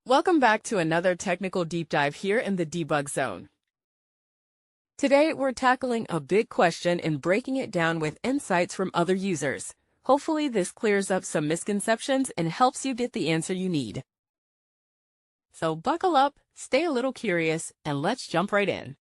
Welcome back to another technical deep dive here in the debug zone. Today, we're tackling a big question and breaking it down with insights from other users. Hopefully, this clears up some misconceptions and helps you get the answer you need. So buckle up, stay a little curious, and let's jump right in.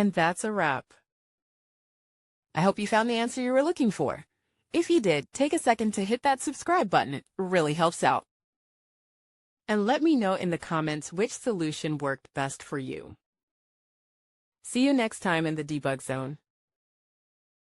And that's a wrap. I hope you found the answer you were looking for. If you did, take a second to hit that subscribe button. It really helps out. And let me know in the comments which solution worked best for you. See you next time in the debug zone.